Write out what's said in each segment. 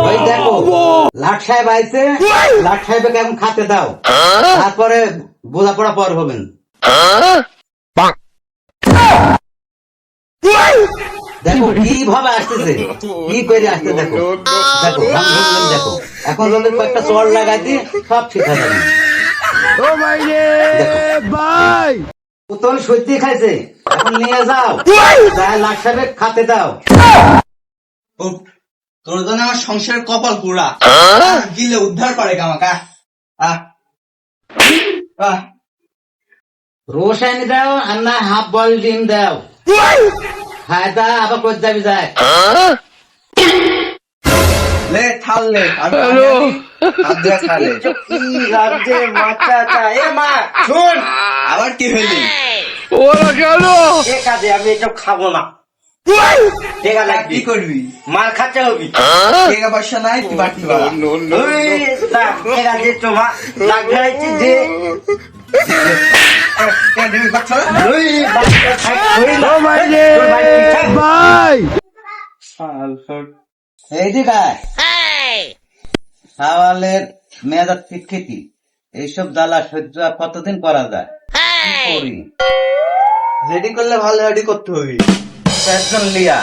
ওই দেখো লাট সাহেব আইছে, লাট সাহেবকে এখন খাতে দাও, তারপরে বোঝাপড়া পর হবেন। দেখো কিভাবে আসতেছে, কি করে আসতে দেখো, দেখো দেখো এখন যদি কয়েকটা চড় লাগাই দিয়ে সব ঠিক হয়ে যাবে। ভাই পুতল সত্যি খাইছে, এখন নিয়ে যাও, তাই লাট সাহেব খাতে দাও। তোর জন্য আমার সংসারের কপাল পুরা গিলে উদ্ধার করে আমাকে। রোশ আনি দাও আর না হাফ বয়েল ডিম দাও, ফায়দা আবার করে যাবি যায়। লে থাল লে শুন আবার কি হইলি? ওরা গেল কাজে আমি এসব খাবো না। কি করবি? মার খাচ্ছে হবি টাকা পয়সা নাই তুই বাড়তি ভাই এইদিকে সাওয়ালের মেয়াদার শিক্ষিতি এইসব জ্বালা সহ্য আর কতদিন করা যায়? কি করি? রেডি করলে ভালো রেডি করতে হবে। একজন লিয়া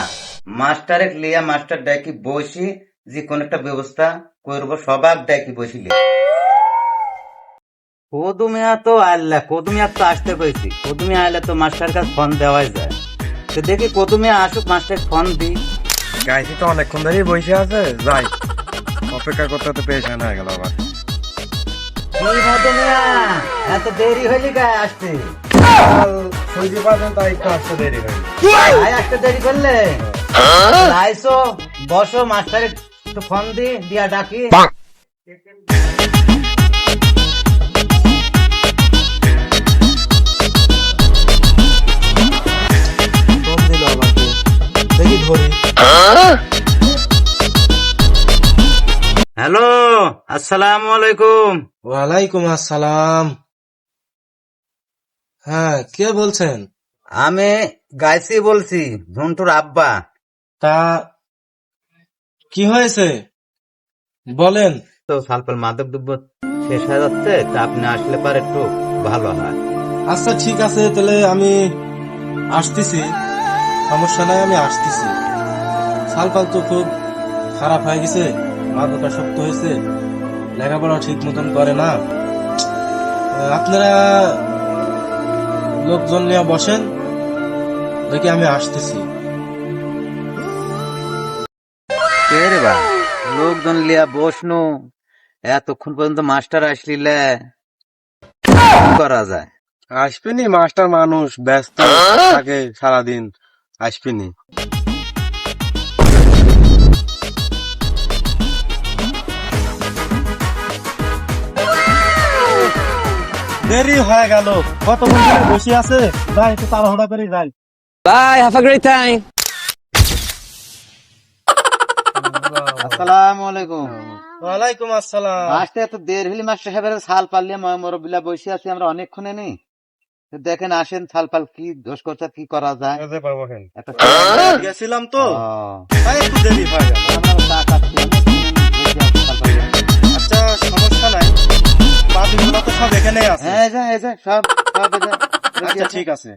মাস্টারে লিয়া মাস্টার ডাকি বসি যে কোন একটা ব্যবস্থা করবো, সবাক ডাকি বসিলে কদুমিয়া তো আল্লাহ, কদুমিয়া তো আসতে কইছি, কদুমিয়া আইলে তো মাস্টার কাছে ফোন দেওয়াই যায়। তো দেখি কদুমিয়া আসুক, মাস্টার ফোন দিই। গাইছি তো অনেকক্ষণ ধরেই বসে আছে, যাই অপেক্ষা করতে তো পেরেশান হয়ে গেল আবার। কদুমিয়া এত দেরি হইলি গায়ে আসতে? সইতে পারবেন তাই একটু আসতে দেরি হয়ে ভাই আসতে দেরি করলে আইসো, বসো, মাস্টারে একটু ফোন দিয়া ডাকি। ফোন দিল আমাকে, দেখি ধরি। হ্যালো, আসসালামু আলাইকুম। ওয়ালাইকুম আসসালাম। হ্যাঁ, কে বলছেন? আমি গাইসি বলছি, ঝন্টুর আব্বা। তা কি হয়েছে বলেন। তো সালপাল মাদক দ্রব্য শেষ হয়ে যাচ্ছে, তা আপনি আসলে পারে একটু ভালো হয়। আচ্ছা ঠিক আছে, তাহলে আমি আসতেছি, সমস্যা নাই, আমি আসতেছি। সালপাল তো খুব খারাপ হয়ে গেছে, মাদকাসক্ত হয়েছে, লেখাপড়া ঠিক মতন করে না। আপনারা লোকজন নিয়ে বসেন, দেখি আমি আসতেছি। কে রে বা, লোকজন লিয়া বসনু, এতক্ষণ পর্যন্ত মাস্টার আসলিলে কি করা যায়? আসবেনি, মাস্টার মানুষ ব্যস্ত থাকে সারাদিন, আসবেনি। দেরি হয়ে গেল, কত বন্ধু বসে আছে, যাই একটু তাড়াহুড়া করে যাই। Bye, have a great time. আসসালামু আলাইকুম। ওয়ালাইকুম আসসালাম। আসতে এত দেরি হইলি মাস্টার সাহেবের সাল পাল্লে মরবিলা বসে আছি আমরা অনেকক্ষণে নেই। দেখেন আসেন, সাল পাল কি দোষ করছে, কি করা যায়। একটা গেছিলাম তো, ও, তাই একটু দেরি হয়ে গেল। আমরা চা খাচ্ছি, বসে আছি সাল পাল্লে। আচ্ছা সমস্যা নাই, বাতিগুলো তো সব এখানেই আছে। হ্যাঁ, এই যে সব এই যে, আচ্ছা ঠিক আছে।